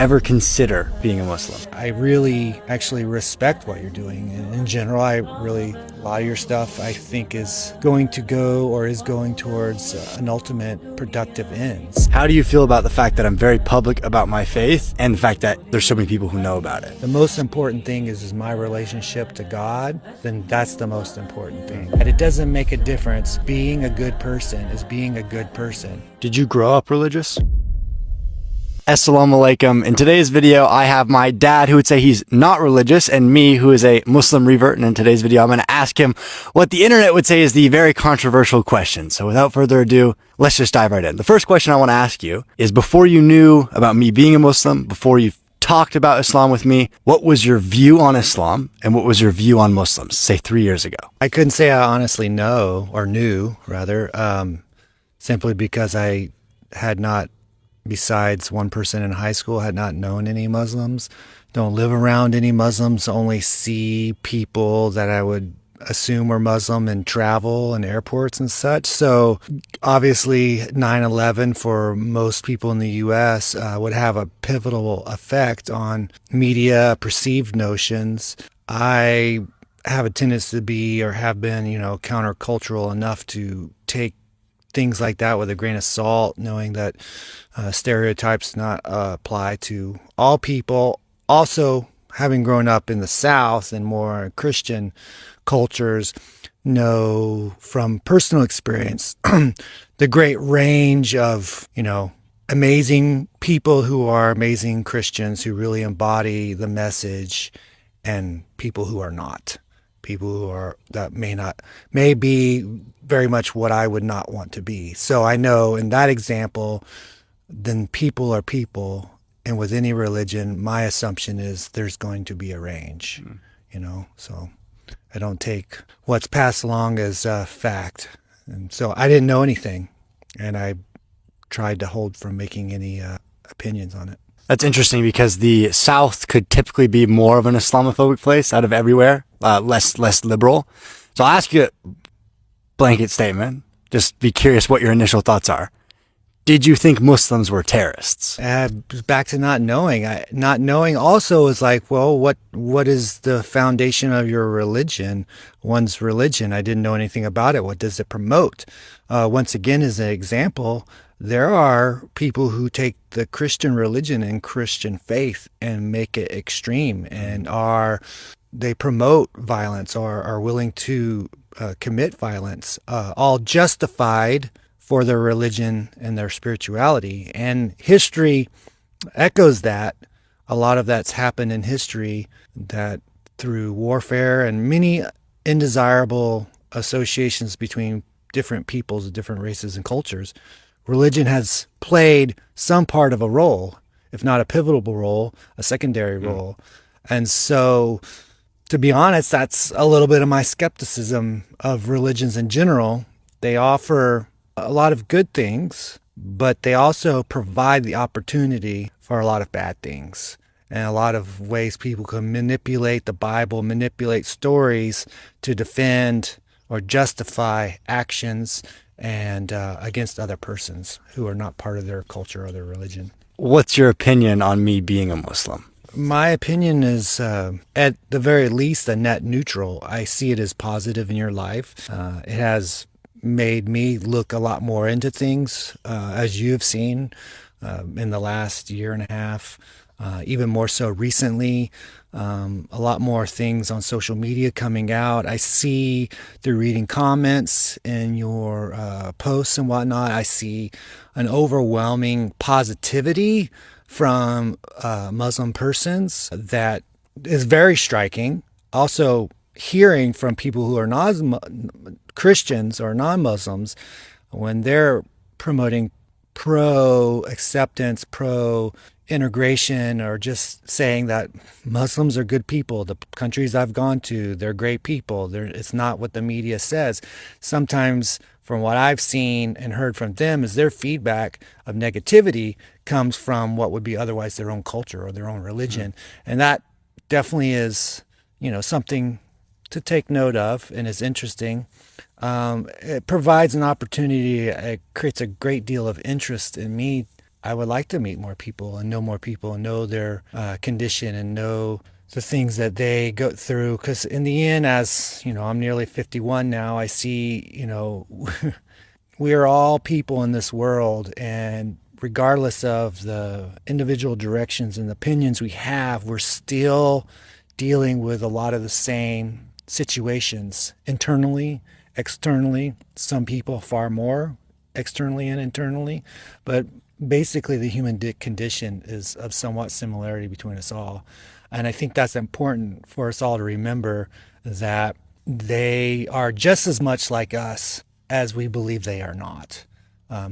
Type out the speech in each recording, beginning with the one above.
ever consider being a Muslim? I really actually respect what you're doing. And in general, a lot of your stuff I think is going to go or is going towards an ultimate productive ends. How do you feel about the fact that I'm very public about my faith and the fact that there's so many people who know about it? The most important thing is my relationship to God, then that's the most important thing. And it doesn't make a difference. Being a good person is being a good person. Did you grow up religious? Assalamu alaikum. In today's video, I have my dad who would say he's not religious and me who is a Muslim revert. And in today's video, I'm going to ask him what the internet would say is the very controversial question. So without further ado, let's just dive right in. The first question I want to ask you is, before you knew about me being a Muslim, before you talked about Islam with me, what was your view on Islam and what was your view on Muslims, say 3 years ago? I couldn't say I honestly knew rather, simply because I had not, besides one person in high school, had not known any Muslims, don't live around any Muslims, only see people that I would assume were Muslim in travel and airports and such. So obviously 9/11 for most people in the US would have a pivotal effect on media perceived notions. I have a tendency to be, or have been, countercultural enough to take things like that with a grain of salt, knowing that stereotypes not apply to all people. Also, having grown up in the South and more Christian cultures, know from personal experience the great range of, amazing people who are amazing Christians who really embody the message, and people who are not. People who are, that may be very much what I would not want to be. So I know in that example, then people are people. And with any religion, my assumption is there's going to be a range, so I don't take what's passed along as fact. And so I didn't know anything, and I tried to hold from making any opinions on it. That's interesting, because the South could typically be more of an Islamophobic place out of everywhere, less liberal. So I'll ask you a blanket statement. Just be curious what your initial thoughts are. Did you think Muslims were terrorists? Back to not knowing. Not knowing also is like, well, what is the foundation of your religion? One's religion. I didn't know anything about it. What does it promote? Once again, as an example, there are people who take the Christian religion and Christian faith and make it extreme, and they promote violence or are willing to commit violence, all justified for their religion and their spirituality. And history echoes that. A lot of that's happened in history, that through warfare and many undesirable associations between different peoples, different races and cultures, religion has played some part of a role, if not a pivotal role, a secondary role. And so, to be honest, that's a little bit of my skepticism of religions in general. They offer a lot of good things, but they also provide the opportunity for a lot of bad things, and a lot of ways people can manipulate the Bible, manipulate stories to defend or justify actions and against other persons who are not part of their culture or their religion. What's your opinion on me being a Muslim? My opinion is, at the very least, a net neutral. I see it as positive in your life. It has made me look a lot more into things, as you've seen in the last year and a half, even more so recently. A lot more things on social media coming out. I see through reading comments in your posts and whatnot, I see an overwhelming positivity from Muslim persons that is very striking. Also, hearing from people who are not Christians or non-Muslims, when they're promoting pro-acceptance, pro-integration, or just saying that Muslims are good people. The countries I've gone to, they're great people. It's not what the media says. Sometimes, from what I've seen and heard from them, is their feedback of negativity comes from what would be otherwise their own culture or their own religion. And that definitely is, something to take note of, and is interesting. It provides an opportunity. It creates a great deal of interest in me I would like to meet more people and know their condition and know the things that they go through. Because in the end, as you know, I'm nearly 51 now. I see, we are all people in this world, and regardless of the individual directions and opinions we have, we're still dealing with a lot of the same situations internally, externally. Some people far more externally and internally, but basically the human condition is of somewhat similarity between us all. And I think that's important for us all to remember, that they are just as much like us as we believe they are not.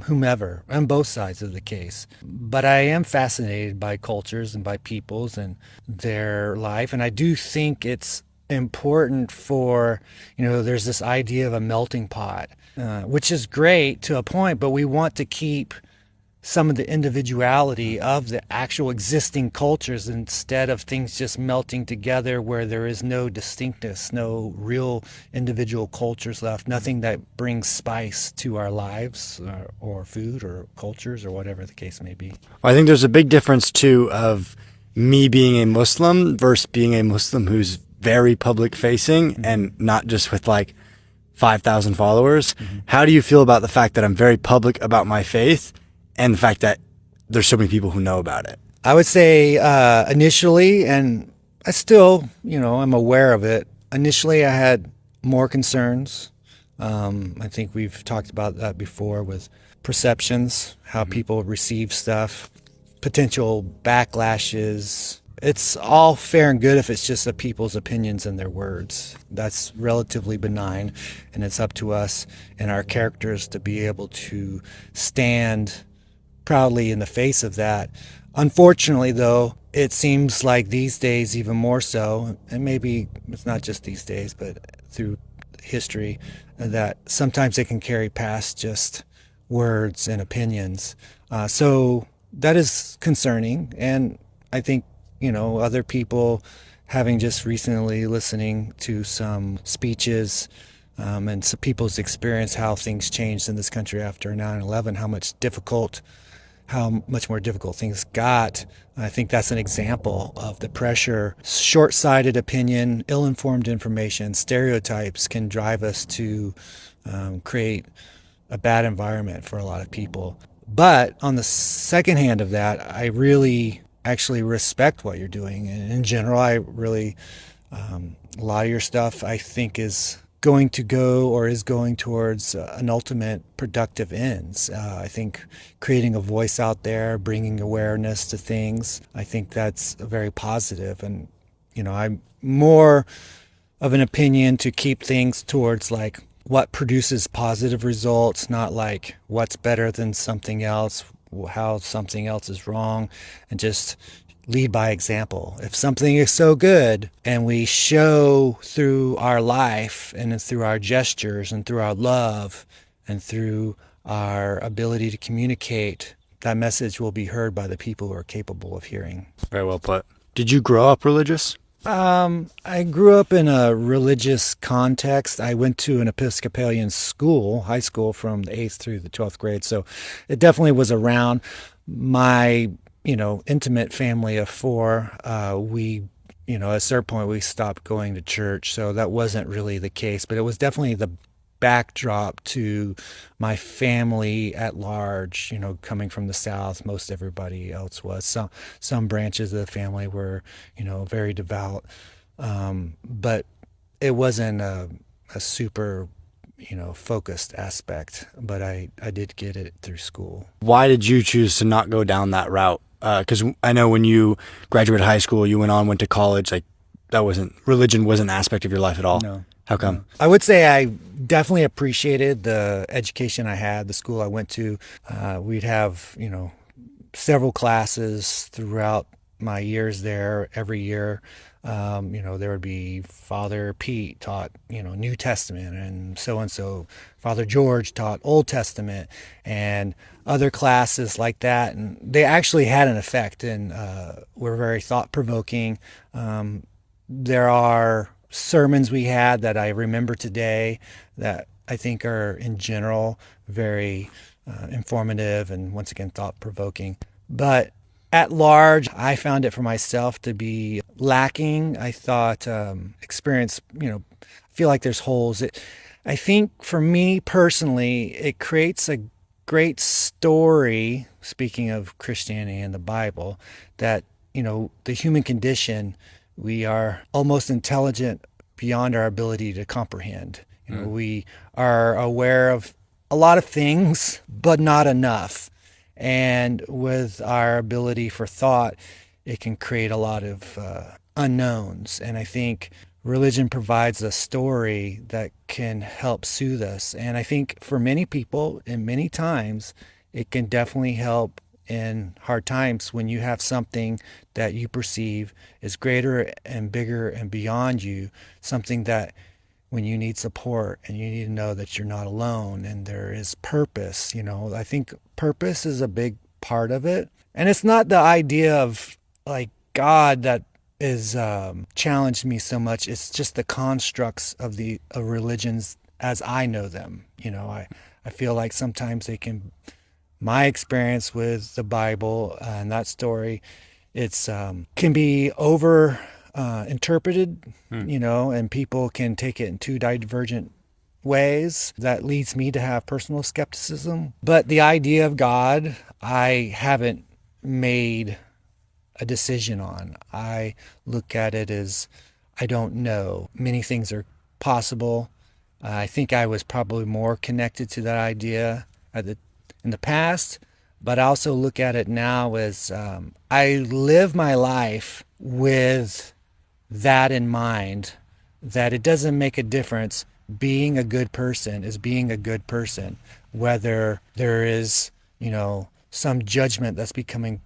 Whomever, on both sides of the case. But I am fascinated by cultures and by peoples and their life. And I do think it's important for, there's this idea of a melting pot, which is great to a point, but we want to keep some of the individuality of the actual existing cultures instead of things just melting together where there is no distinctness, no real individual cultures left, nothing that brings spice to our lives or food or cultures or whatever the case may be. I think there's a big difference too of me being a Muslim versus being a Muslim who's very public facing and not just with like 5,000 followers. How do you feel about the fact that I'm very public about my faith and the fact that there's so many people who know about it? I would say initially, and I still, I'm aware of it. Initially, I had more concerns. I think we've talked about that before with perceptions, how people receive stuff, potential backlashes. It's all fair and good if it's just the people's opinions and their words. That's relatively benign, and it's up to us and our characters to be able to stand proudly in the face of that. Unfortunately, though, it seems like these days even more so, and maybe it's not just these days, but through history, that sometimes it can carry past just words and opinions. So that is concerning, and I think other people, having just recently listening to some speeches and some people's experience how things changed in this country after 9/11, how much more difficult things got. I think that's an example of the pressure. Short-sighted opinion, ill-informed information, stereotypes can drive us to create a bad environment for a lot of people. But on the second hand of that, I really actually respect what you're doing. And in general, I really, a lot of your stuff I think is going to go or is going towards an ultimate productive ends. I think creating a voice out there, bringing awareness to things, I think that's very positive. And, I'm more of an opinion to keep things towards like what produces positive results, not like what's better than something else, how something else is wrong, and just lead by example. If something is so good and we show through our life and through our gestures and through our love and through our ability to communicate, that message will be heard by the people who are capable of hearing. Very well put. Did you grow up religious? I grew up in a religious context. I went to an Episcopalian school, high school, from the 8th through the 12th grade. So it definitely was around. My, intimate family of four, we, at a certain point we stopped going to church. So that wasn't really the case, but it was definitely the backdrop to my family at large, coming from the South. Most everybody else was. Some branches of the family were, very devout. But it wasn't a super, focused aspect, but I did get it through school. Why did you choose to not go down that route? Because I know when you graduated high school, you went to college, like religion wasn't an aspect of your life at all. No. How come? I would say I definitely appreciated the education I had, the school I went to. We'd have, several classes throughout my years there every year. There would be Father Pete taught, New Testament, and so. Father George taught Old Testament, and other classes like that. And they actually had an effect and were very thought-provoking. There are sermons we had that I remember today that I think are in general very informative and once again thought-provoking. But at large, I found it for myself to be lacking. I thought experience, feel like there's holes. I think for me personally, it creates a great story, speaking of Christianity and the Bible, that, the human condition, we are almost intelligent beyond our ability to comprehend. We are aware of a lot of things, but not enough. And with our ability for thought, it can create a lot of unknowns. And I think religion provides a story that can help soothe us. And I think for many people, and many times, it can definitely help in hard times when you have something that you perceive is greater and bigger and beyond you, something that when you need support and you need to know that you're not alone and there is purpose. I think purpose is a big part of it. And it's not the idea of like God that is challenged me so much. It's just the constructs of the religions as I know them. I feel like sometimes they can, my experience with the Bible and that story, it's can be over interpreted, and people can take it in two divergent ways. That leads me to have personal skepticism. But the idea of God, I haven't made a decision on. I look at it as I don't know. Many things are possible. I think I was probably more connected to that idea in the past, but I also look at it now as I live my life with that in mind, that it doesn't make a difference. Being a good person is being a good person, whether there is, some judgment that's becoming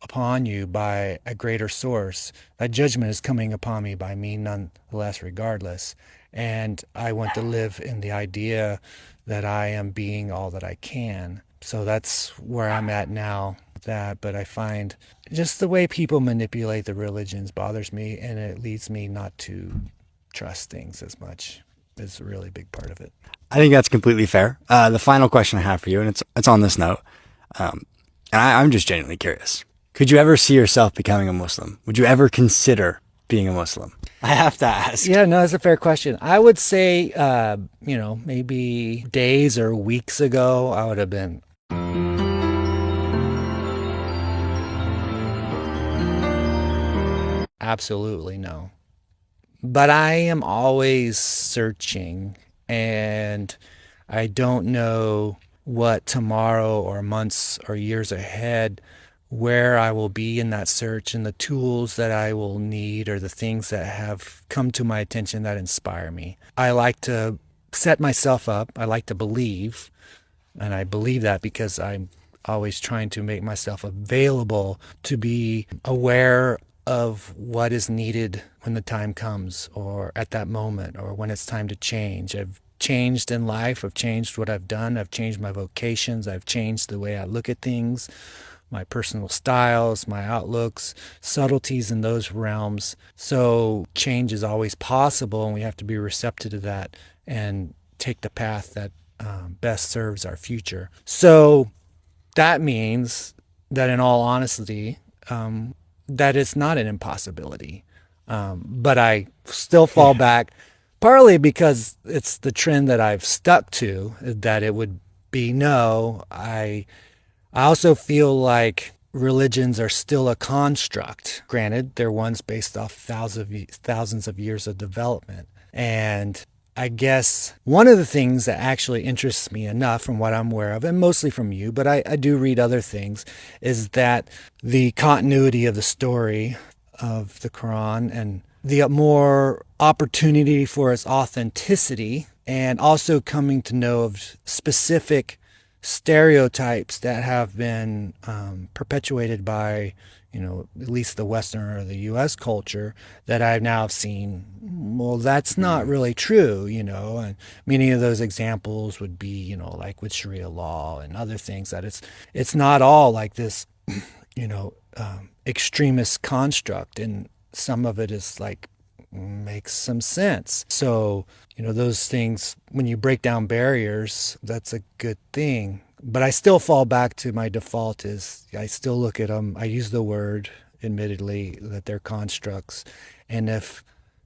upon you by a greater source. That judgment is coming upon me by me nonetheless, regardless. And I want to live in the idea that I am being all that I can. So that's where I'm at now. But I find just the way people manipulate the religions bothers me, and it leads me not to trust things as much. Is a really big part of it. I think that's completely fair. The final question I have for you, and it's on this note, and I'm just genuinely curious. Could you ever see yourself becoming a Muslim? Would you ever consider being a Muslim? I have to ask. Yeah, no, that's a fair question. I would say, maybe days or weeks ago, I would have been. Absolutely no. But I am always searching, and I don't know what tomorrow or months or years ahead, where I will be in that search and the tools that I will need or the things that have come to my attention that inspire me. I like to set myself up. I like to believe, and I believe that because I'm always trying to make myself available to be aware of what is needed when the time comes, or at that moment, or when it's time to change. I've changed in life. I've changed what I've done. I've changed my vocations. I've changed the way I look at things, my personal styles, my outlooks, subtleties in those realms. So change is always possible, and we have to be receptive to that and take the path that best serves our future. So that means that, in all honesty, that it's not an impossibility. But I still fall back, partly because it's the trend that I've stuck to, that it would be no. I also feel like religions are still a construct. Granted, they're ones based off thousands of years of development. And I guess one of the things that actually interests me enough from what I'm aware of, and mostly from you, but I do read other things, is that the continuity of the story of the Quran and the more opportunity for its authenticity, and also coming to know of specific stereotypes that have been perpetuated by, at least the Western or the U.S. culture, that I've now seen, well, that's not really true, and many of those examples would be, like with Sharia law and other things, that it's not all like this, extremist construct, and some of it is like makes some sense. So, those things, when you break down barriers, that's a good thing. But I still fall back to my default is I still look at them. I use the word, admittedly, that they're constructs. And if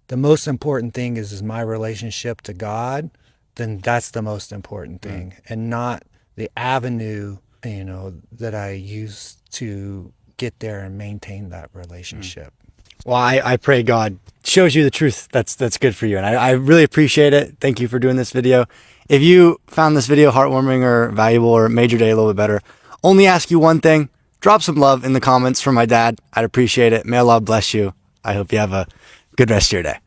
the most important thing is my relationship to God, then that's the most important thing, and not the avenue, that I use to get there and maintain that relationship. Well, I pray God shows you the truth that's good for you. And I really appreciate it. Thank you for doing this video. If you found this video heartwarming or valuable or made your day a little bit better, only ask you one thing. Drop some love in the comments for my dad. I'd appreciate it. May Allah bless you. I hope you have a good rest of your day.